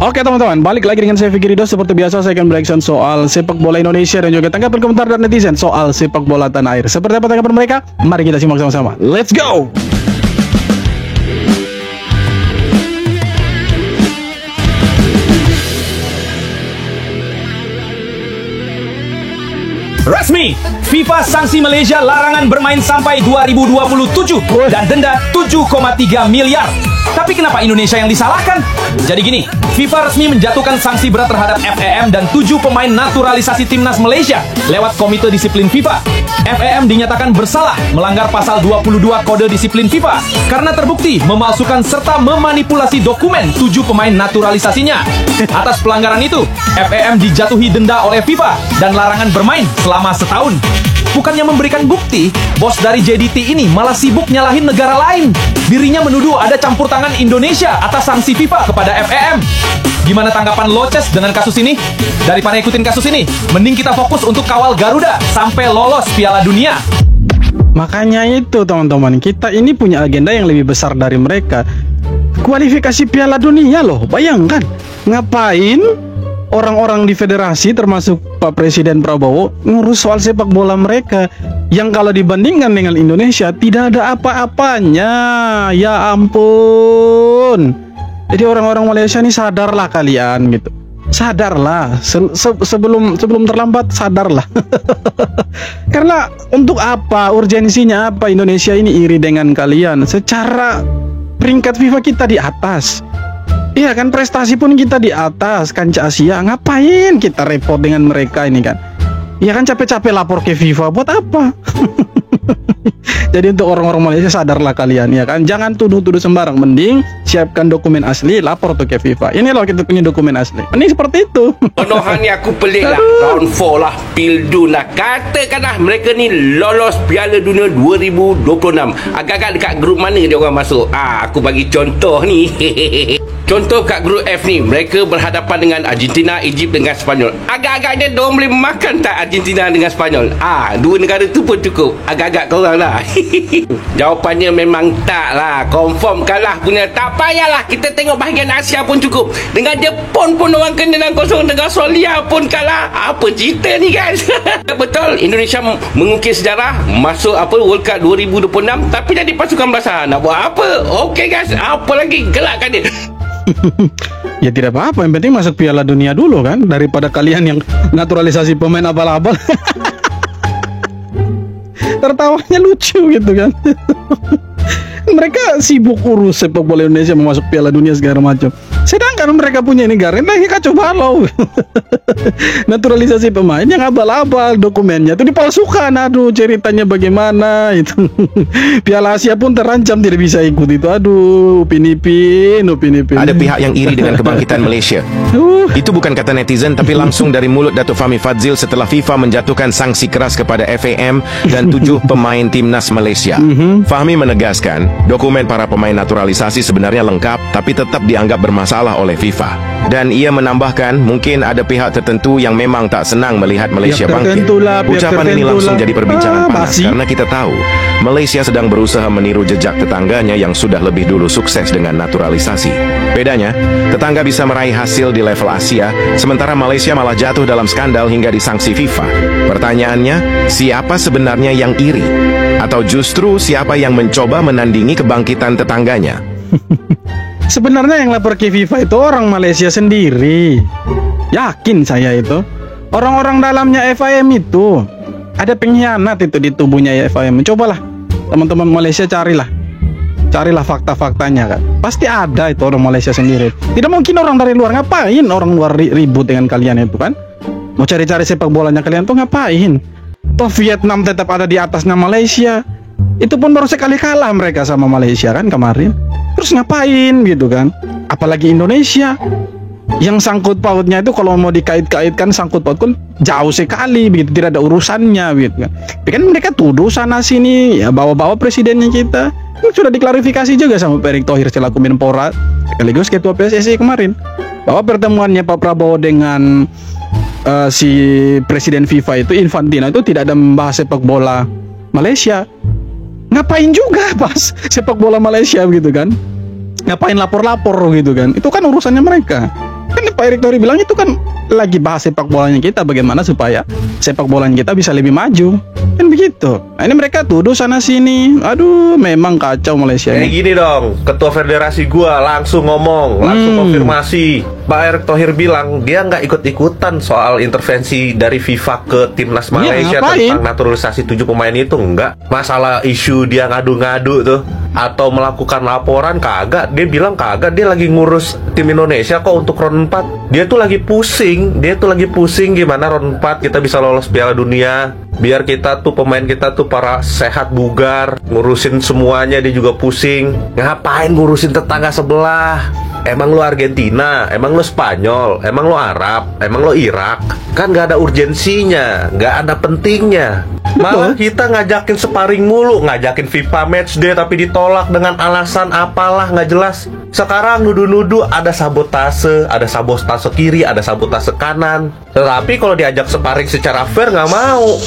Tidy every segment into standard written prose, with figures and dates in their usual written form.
Oke teman-teman, balik lagi dengan saya Fikri Ridho. Seperti biasa saya akan bereaction soal sepak bola Indonesia dan juga tanggapan komentar dari netizen soal sepak bola tanah air. Seperti apa tanggapan mereka? Mari kita simak sama-sama. Let's go! Resmi, FIFA sanksi Malaysia larangan bermain sampai 2027 dan denda 7,3 miliar. Tapi kenapa Indonesia yang disalahkan? Jadi gini, FIFA resmi menjatuhkan sanksi berat terhadap FEM dan 7 pemain naturalisasi timnas Malaysia lewat Komite Disiplin FIFA. FEM dinyatakan bersalah melanggar pasal 22 Kode Disiplin FIFA karena terbukti memalsukan serta memanipulasi dokumen 7 pemain naturalisasinya. Atas pelanggaran itu, FEM dijatuhi denda oleh FIFA dan larangan bermain selama setahun. Bukannya memberikan bukti, bos dari JDT ini malah sibuk nyalahin negara lain. Dirinya menuduh ada campur tangan Indonesia atas sanksi FIFA kepada FEM. Gimana tanggapan Loces dengan kasus ini? Daripada ikutin kasus ini, mending kita fokus untuk kawal Garuda sampai lolos Piala Dunia. Makanya itu teman-teman, kita ini punya agenda yang lebih besar dari mereka. Kualifikasi Piala Dunia loh, bayangkan. Ngapain orang-orang di federasi termasuk Pak Presiden Prabowo ngurus soal sepak bola mereka yang kalau dibandingkan dengan Indonesia tidak ada apa-apanya. Ya ampun. Jadi orang-orang Malaysia ini sadarlah kalian gitu. Sadarlah sebelum terlambat, sadarlah. Karena untuk apa, urgensinya apa Indonesia ini iri dengan kalian? Secara peringkat FIFA kita di atas. Iya kan, prestasi pun kita di atas kancah Asia. Ngapain kita repot dengan mereka ini kan? Iya kan, capek-capek lapor ke FIFA buat apa? Jadi untuk orang-orang Malaysia, sadarlah kalian ya kan. Jangan tuduh-tuduh sembarang. Mending siapkan dokumen asli, lapor tuh ke FIFA. Ini loh kita punya dokumen asli. Mending seperti itu. Penuhan ni aku pelik lah. Round 4 lah, Pildun lah. Katakanlah mereka ni lolos Piala Dunia 2026. Agak-agak dekat grup mana dia orang masuk? Aku bagi contoh ni. Contoh kat grup F ni, mereka berhadapan dengan Argentina, Egypt dengan Spanyol. Agak-agaknya diorang boleh makan tak Argentina dengan Spanyol? Dua negara tu pun cukup. Agak-agak korang lah. Jawapannya memang tak lah. Confirm kalah punya. Tak payahlah, kita tengok bahagian Asia pun cukup. Dengan Jepun pun orang kena dengan 0. Dengan Australia pun kalah. Apa cerita ni guys? Betul, Indonesia mengukir sejarah masuk World Cup 2026 tapi jadi pasukan belasan. Nak buat apa? Okey guys, apa lagi? Gelakkan dia. Ya tidak apa-apa, yang penting masuk Piala Dunia dulu kan, daripada kalian yang naturalisasi pemain abal-abal. Tertawanya lucu gitu kan. Mereka sibuk urus sepak bola Indonesia mau masuk Piala Dunia segala macam. Sedangkan mereka punya negara lagi kacau balau. Naturalisasi pemain yang abal-abal, dokumennya itu dipalsukan. Aduh, ceritanya bagaimana itu. Piala Asia pun terancam tidak bisa ikut itu. Aduh, Upin Ipin. Ada pihak yang iri dengan kebangkitan Malaysia. Itu bukan kata netizen, tapi langsung dari mulut Datuk Fahmi Fadzil setelah FIFA menjatuhkan sanksi keras kepada FAM dan 7 pemain timnas Malaysia. Fahmi menegaskan, dokumen para pemain naturalisasi sebenarnya lengkap, tapi tetap dianggap bermasalah oleh FIFA. Dan ia menambahkan, mungkin ada pihak tertentu yang memang tak senang melihat Malaysia bangkit. Ucapan ini langsung jadi perbincangan panas karena kita tahu Malaysia sedang berusaha meniru jejak tetangganya yang sudah lebih dulu sukses dengan naturalisasi. Bedanya, tetangga bisa meraih hasil di level Asia, sementara Malaysia malah jatuh dalam skandal hingga disanksi FIFA. Pertanyaannya, siapa sebenarnya yang iri? Atau justru siapa yang mencoba menandingi kebangkitan tetangganya? Sebenarnya yang lapor ke FIFA itu orang Malaysia sendiri. Yakin saya itu. Orang-orang dalamnya FIM itu. Ada pengkhianat itu di tubuhnya FIM. Cobalah teman-teman Malaysia carilah fakta-faktanya kan. Pasti ada itu orang Malaysia sendiri. Tidak mungkin orang dari luar. Ngapain orang luar ribut dengan kalian itu kan? Mau cari-cari sepak bolanya kalian tuh ngapain? Toh Vietnam tetap ada di atasnya Malaysia. Itu pun baru sekali kalah mereka sama Malaysia kan kemarin. Terus ngapain gitu kan? Apalagi Indonesia yang sangkut pautnya itu kalau mau dikait-kaitkan sangkut paut kan jauh sekali begitu, tidak ada urusannya gitu kan. Tapi kan mereka tuduh sana sini ya, bawa-bawa presidennya kita. Ini sudah diklarifikasi juga sama Pak Erick Thohir selaku Menpora sekaligus ketua PSSI kemarin bahwa pertemuannya Pak Prabowo dengan si presiden FIFA itu Infantino itu tidak ada membahas sepak bola Malaysia. Ngapain juga pas sepak bola Malaysia gitu kan? Ngapain lapor-lapor gitu kan? Itu kan urusannya mereka. Kan Pak Erick Thohir bilang itu kan lagi bahas sepak bolanya kita, bagaimana supaya sepak bolanya kita bisa lebih maju. Kan begitu. Nah, ini mereka tuduh sana sini. Aduh, memang kacau Malaysia Kayak ini. gini dong, ketua federasi gua langsung ngomong, langsung konfirmasi. Pak Erick Thohir bilang dia nggak ikut-ikutan soal intervensi dari FIFA ke timnas Malaysia ngapain? tentang naturalisasi 7 pemain itu, enggak. Masalah isu dia ngadu-ngadu tuh atau melakukan laporan kagak, dia bilang kagak, dia lagi ngurus tim Indonesia kok untuk round 4. Dia tuh lagi pusing gimana round 4 kita bisa lolos Piala Dunia. Biar kita tuh pemain kita tuh para sehat bugar, ngurusin semuanya dia juga pusing. Ngapain ngurusin tetangga sebelah? Emang lo Argentina, emang lo Spanyol, emang lo Arab, emang lo Irak? Kan gak ada urgensinya, gak ada pentingnya. Malah kita ngajakin sparring mulu, ngajakin FIFA Matchday tapi ditolak dengan alasan apalah nggak jelas. Sekarang nuduh-nuduh ada sabotase kiri, ada sabotase kanan. Tetapi kalau diajak sparring secara fair nggak mau.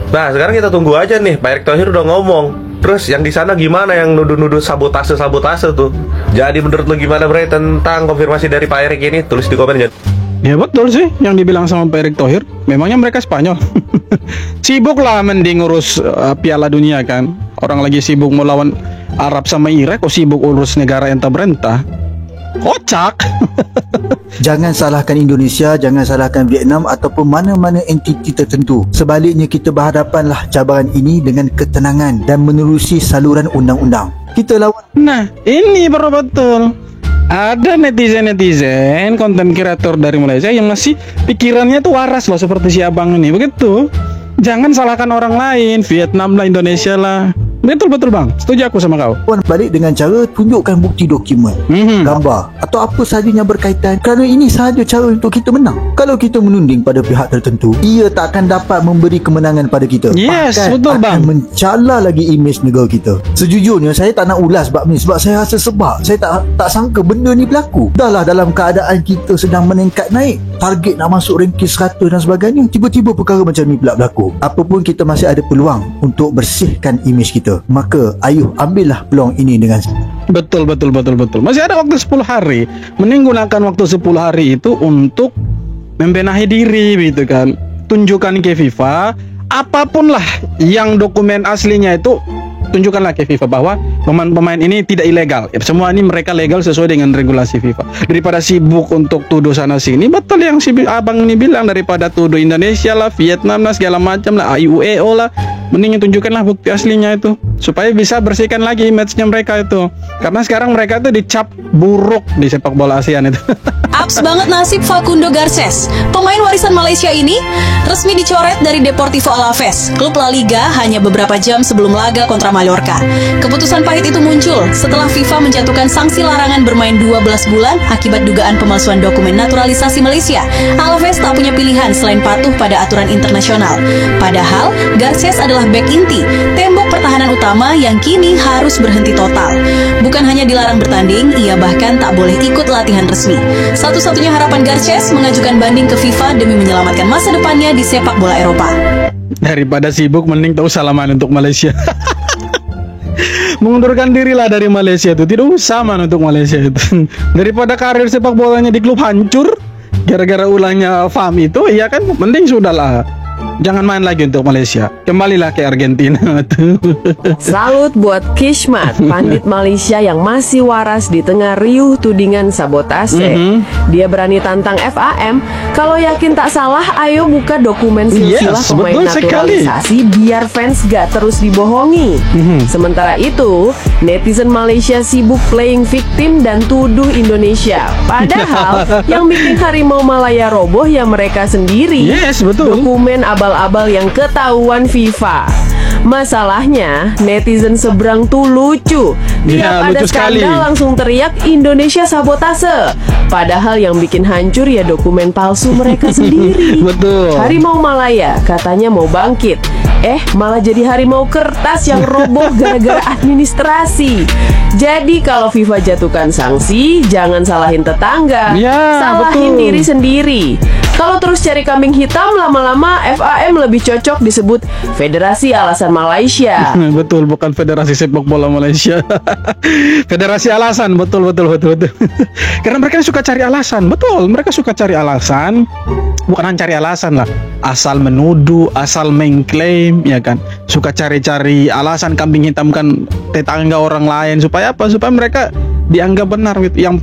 Nah sekarang kita tunggu aja nih, Pak Erick Thohir udah ngomong. Terus yang di sana gimana yang nuduh-nuduh sabotase tuh? Jadi menurut lu gimana Bre tentang konfirmasi dari Pak Erick ini? Tulis di komen ya. Ya betul sih yang dibilang sama Pak Erick Thohir. Memangnya mereka Spanyol? Sibuk lah mending ngurus Piala Dunia kan. Orang lagi sibuk melawan Arab sama Irak, kok sibuk urus negara yang tak berentah. Kocak. Jangan salahkan Indonesia, jangan salahkan Vietnam ataupun mana-mana entiti tertentu. Sebaliknya kita berhadapanlah cabaran ini dengan ketenangan dan menerusi saluran undang-undang. Kita lawan. Nah ini baru betul. Ada netizen, konten kreator dari Malaysia yang masih pikirannya tuh waras loh seperti si abang ini. Begitu. Jangan salahkan orang lain, Vietnam lah, Indonesia lah. Betul bang, setuju aku sama kau. Balik dengan cara tunjukkan bukti dokumen, gambar atau apa sahaja yang berkaitan, kerana ini sahaja cara untuk kita menang. Kalau kita menunding pada pihak tertentu, ia tak akan dapat memberi kemenangan pada kita. Yes, bahkan betul akan bang. mencala lagi imej negara kita. Sejujurnya saya tak nak ulas bab ni sebab saya rasa sebab saya tak sangka benda ni berlaku. Dahlah dalam keadaan kita sedang meningkat naik, target nak masuk ranking 100 dan sebagainya, tiba-tiba perkara macam ni pula berlaku. Apapun kita masih ada peluang untuk bersihkan imej kita. Maka ayuh ambillah peluang ini dengan Betul. Masih ada waktu 10 hari. Mending gunakan waktu 10 hari itu untuk membenahi diri gitu kan. Tunjukkan ke FIFA apapun lah yang dokumen aslinya itu, tunjukkanlah ke FIFA bahwa pemain-pemain ini tidak ilegal. Ya, semua ini mereka legal sesuai dengan regulasi FIFA. Daripada sibuk untuk tuduh sana sini, betul yang si abang ini bilang, daripada tuduh Indonesia lah, Vietnam lah, segala macam lah, IUEO lah, mending tunjukkanlah bukti aslinya itu supaya bisa bersihkan lagi image-nya mereka itu. Karena sekarang mereka itu dicap buruk di sepak bola ASEAN itu. Aps banget nasib Facundo Garces. Pemain warisan Malaysia ini resmi dicoret dari Deportivo Alaves, klub La Liga, hanya beberapa jam sebelum laga kontra Mallorca. Keputusan pahit itu muncul setelah FIFA menjatuhkan sanksi larangan bermain 12 bulan akibat dugaan pemalsuan dokumen naturalisasi Malaysia. Alaves tak punya pilihan selain patuh pada aturan internasional. Padahal Garces adalah bek inti, tembok pertahanan utama yang kini harus berhenti total. Bukan hanya dilarang bertanding, ia bahkan tak boleh ikut latihan resmi. Satu-satunya harapan Garces mengajukan banding ke FIFA demi menyelamatkan masa depannya di sepak bola Eropa. Daripada sibuk, mending tahu salaman untuk Malaysia. Mengundurkan dirilah dari Malaysia itu, tidak usah man untuk Malaysia itu. Daripada karir sepak bolanya di klub hancur gara-gara ulangnya Fahmi itu, ya kan, mending sudahlah. Jangan main lagi untuk Malaysia. Kembalilah ke Argentina. Salut buat Kishmat, pandit Malaysia yang masih waras di tengah riuh tudingan sabotase. Dia berani tantang FAM. Kalau yakin tak salah, ayo buka dokumen silsilah Yes, pemain betul sekali. naturalisasi biar fans gak terus dibohongi. Sementara itu, netizen Malaysia sibuk playing victim dan tuduh Indonesia. Padahal yang bikin Harimau Malaya roboh ya mereka sendiri. Yes, betul. Dokumen abal-abal yang ketahuan FIFA. Masalahnya, netizen seberang tuh lucu. Ya, Tiap ada lucu sekali. skandal langsung teriak Indonesia sabotase. Padahal yang bikin hancur ya dokumen palsu mereka sendiri. Betul. Harimau Malaya katanya mau bangkit. malah jadi harimau kertas yang roboh gara-gara administrasi. Jadi kalau FIFA jatuhkan sanksi, jangan salahin tetangga, Ya, salahin betul. diri sendiri. Kalau terus cari kambing hitam, lama-lama FAM lebih cocok disebut Federasi Alasan Malaysia. Betul, bukan Federasi Sepak Bola Malaysia. Federasi alasan, betul. Karena mereka suka cari alasan, betul. Mereka suka cari alasan, bukan hanya cari alasan lah. Asal menuduh, asal mengklaim, ya kan. Suka cari-cari alasan kambing hitamkan tetangga orang lain supaya apa? Supaya mereka dianggap benar gitu. Yang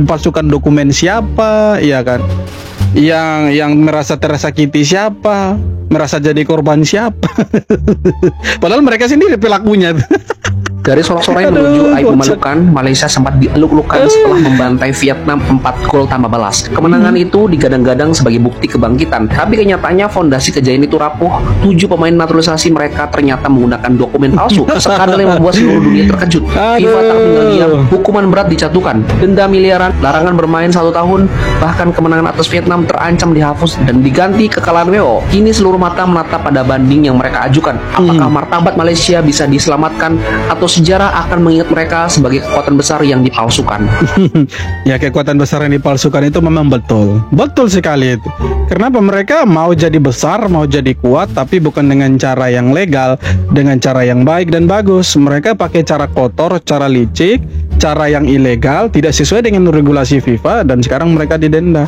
palsukan dokumen siapa, ya kan. Yang merasa tersakiti siapa, merasa jadi korban siapa. Padahal mereka sendiri pelakunya. Dari sorak-sorai menuju aib memalukan, Malaysia sempat dieluk-elukan setelah membantai Vietnam 4 gol tanpa balas. Kemenangan itu digadang-gadang sebagai bukti kebangkitan, tapi kenyataannya fondasi kejayaan itu rapuh. 7 pemain naturalisasi mereka ternyata menggunakan dokumen palsu. Skandal yang membuat seluruh dunia terkejut. FIFA tak tinggal diam, hukuman berat dijatuhkan, denda miliaran, larangan bermain 1 tahun, bahkan kemenangan atas Vietnam terancam dihapus dan diganti kekalahan WO. Kini seluruh mata menatap pada banding yang mereka ajukan. Apakah martabat Malaysia bisa diselamatkan atau sejarah akan mengingat mereka sebagai kekuatan besar yang dipalsukan? Ya, kekuatan besar yang dipalsukan itu memang betul sekali itu. Kenapa mereka mau jadi besar, mau jadi kuat, tapi bukan dengan cara yang legal, dengan cara yang baik dan bagus. Mereka pakai cara kotor, cara licik, cara yang ilegal, tidak sesuai dengan regulasi FIFA, dan sekarang mereka didenda.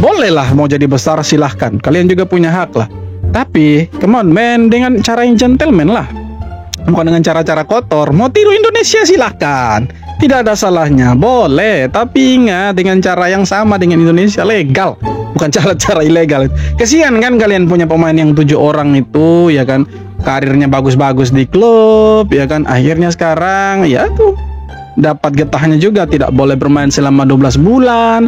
Bolehlah mau jadi besar, silahkan, kalian juga punya hak lah. Tapi come on man, dengan cara yang gentleman lah, bukan dengan cara-cara kotor. Mau tiru Indonesia silahkan, tidak ada salahnya, boleh. Tapi ingat, dengan cara yang sama dengan Indonesia, legal, bukan cara-cara ilegal. Kesian kan kalian punya pemain yang 7 orang itu, ya kan, karirnya bagus-bagus di klub, ya kan, akhirnya sekarang ya tuh dapat getahnya juga, tidak boleh bermain selama 12 bulan,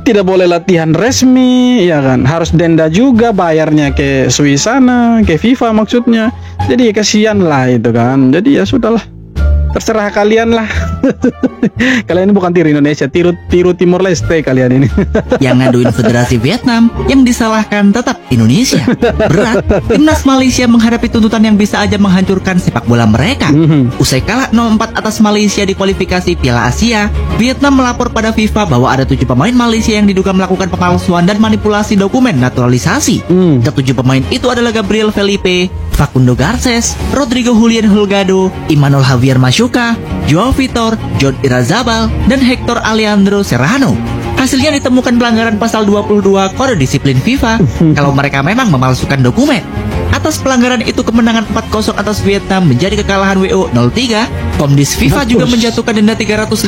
tidak boleh latihan resmi, ya kan, harus denda juga, bayarnya ke Swiss sana, ke FIFA maksudnya. Jadi kasihan lah itu kan. Jadi ya sudahlah, terserah kalian lah. Kalian ini bukan tiru Indonesia, tiru Timor Leste kalian ini. Yang ngaduin Federasi Vietnam, yang disalahkan tetap Indonesia. Berat, timnas Malaysia menghadapi tuntutan yang bisa aja menghancurkan sepak bola mereka. Usai kalah 0-4 atas Malaysia di kualifikasi Piala Asia, Vietnam melapor pada FIFA bahwa ada 7 pemain Malaysia yang diduga melakukan pemalsuan dan manipulasi dokumen naturalisasi. Ke-7 pemain itu adalah Gabriel Felipe, Facundo Garces, Rodrigo Julian Holgado, Emmanuel Javier Machuca, Joao Vitor, John Irazabal, dan Hector Alejandro Serrano. Hasilnya ditemukan pelanggaran pasal 22 Kode Disiplin FIFA kalau mereka memang memalsukan dokumen. Atas pelanggaran itu, kemenangan 4-0 atas Vietnam menjadi kekalahan WO 0-3. Komdis FIFA juga menjatuhkan denda 350.000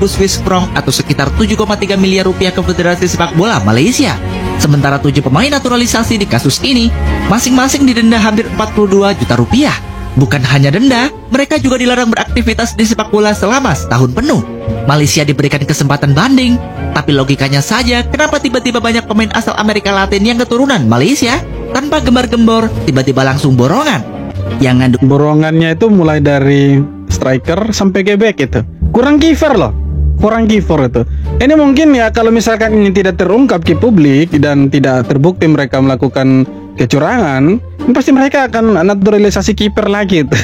Swiss franc atau sekitar 7,3 miliar rupiah ke Federasi Sepak Bola Malaysia. Sementara 7 pemain naturalisasi di kasus ini masing-masing didenda hampir 42 juta rupiah. Bukan hanya denda, mereka juga dilarang beraktivitas di sepak bola selama setahun penuh. Malaysia diberikan kesempatan banding, tapi logikanya saja kenapa tiba-tiba banyak pemain asal Amerika Latin yang keturunan Malaysia tanpa gembar-gembor tiba-tiba langsung borongan. Yang borongannya itu mulai dari striker sampai gebek itu. Kurang kiper loh. Kurang kiper itu. Ini mungkin ya, kalau misalkan ini tidak terungkap ke publik dan tidak terbukti mereka melakukan kecurangan, pasti mereka akan naturalisasi kiper lagi itu.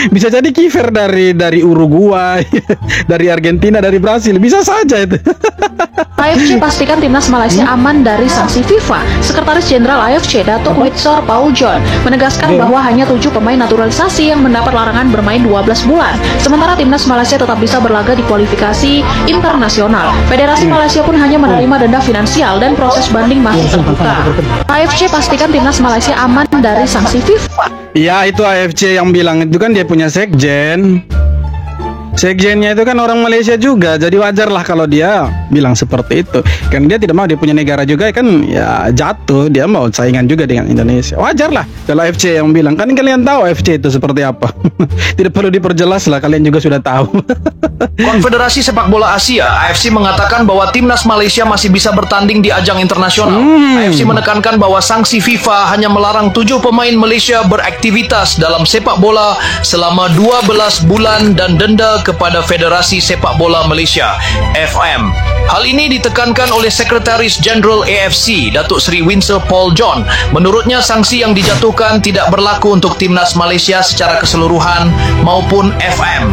Bisa jadi kiper dari Uruguay, dari Argentina, dari Brasil, bisa saja itu. AFC pastikan timnas Malaysia aman dari sanksi FIFA. Sekretaris Jenderal AFC Datuk Witsor Paul John menegaskan bahwa hanya 7 pemain naturalisasi yang mendapat larangan bermain 12 bulan. Sementara timnas Malaysia tetap bisa berlaga di kualifikasi internasional. Federasi Malaysia pun hanya menerima denda finansial dan proses banding masih terbuka. AFC pastikan timnas Malaysia aman dari sanksi FIFA. Ya, itu AFC yang bilang itu kan dia punya sekjen. Sekjennya itu kan orang Malaysia juga, jadi wajar lah kalau dia bilang seperti itu. Kan dia tidak mau, dia punya negara juga kan, ya jatuh, dia mau saingan juga dengan Indonesia. Wajar lah kalau AFC yang bilang, kan kalian tahu AFC itu seperti apa. Tidak perlu diperjelas lah, kalian juga sudah tahu. Konfederasi Sepak Bola Asia (AFC) mengatakan bahwa timnas Malaysia masih bisa bertanding di ajang internasional. AFC menekankan bahwa sanksi FIFA hanya melarang 7 pemain Malaysia beraktivitas dalam sepak bola selama 12 bulan dan denda kepada Federasi Sepak Bola Malaysia, FM. Hal ini ditekankan oleh Sekretaris Jenderal AFC, Datuk Seri Winsor Paul John. Menurutnya, sanksi yang dijatuhkan tidak berlaku untuk Timnas Malaysia secara keseluruhan maupun FM.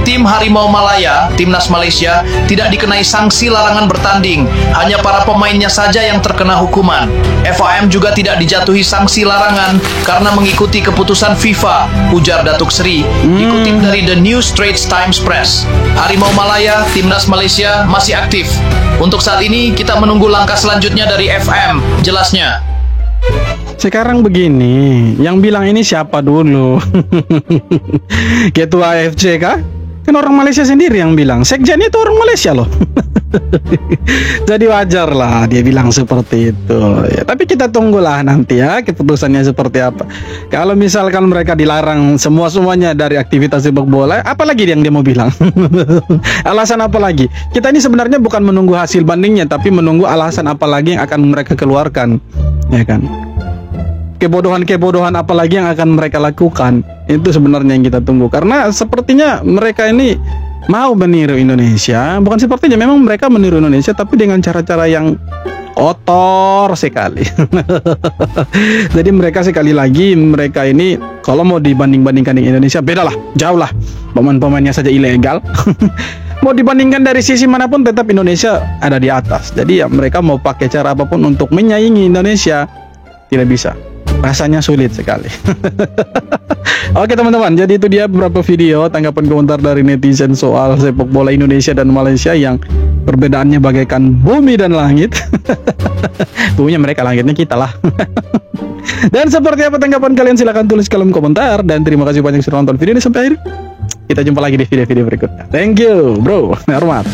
Tim Harimau Malaya, Timnas Malaysia, tidak dikenai sanksi larangan bertanding. Hanya para pemainnya saja yang terkena hukuman. FAM juga tidak dijatuhi sanksi larangan karena mengikuti keputusan FIFA, ujar Datuk Seri, dikutip dari The New Straits Times Press. Harimau Malaya, Timnas Malaysia masih aktif. Untuk saat ini, kita menunggu langkah selanjutnya dari FM, jelasnya. Sekarang begini, yang bilang ini siapa dulu? Ketua AFC kah? Kan orang Malaysia sendiri yang bilang. Sekjen itu orang Malaysia loh. Jadi wajar lah dia bilang seperti itu ya, tapi kita tunggulah nanti ya keputusannya seperti apa. Kalau misalkan mereka dilarang semuanya dari aktivitas sepak bola, apalagi yang dia mau bilang? Alasan apa lagi? Kita ini sebenarnya bukan menunggu hasil bandingnya, tapi menunggu alasan apa lagi yang akan mereka keluarkan, ya kan? Kebodohan-kebodohan apa lagi yang akan mereka lakukan, itu sebenarnya yang kita tunggu. Karena sepertinya mereka ini mau meniru Indonesia. Bukan sepertinya, memang mereka meniru Indonesia, tapi dengan cara-cara yang kotor sekali. Jadi mereka sekali lagi, mereka ini kalau mau dibanding-bandingkan dengan Indonesia, beda lah, jauh lah. Pemain-pemainnya saja ilegal. Mau dibandingkan dari sisi manapun, tetap Indonesia ada di atas. Jadi ya mereka mau pakai cara apapun untuk menyaingi Indonesia, tidak bisa. Rasanya sulit sekali. Oke teman-teman, jadi itu dia beberapa video tanggapan komentar dari netizen soal sepak bola Indonesia dan Malaysia yang perbedaannya bagaikan bumi dan langit. Buminya mereka, langitnya kita lah. Dan seperti apa tanggapan kalian, silahkan tulis kolom komentar. Dan terima kasih banyak sudah nonton video ini sampai akhir. Kita jumpa lagi di video-video berikutnya. Thank you bro, hormat.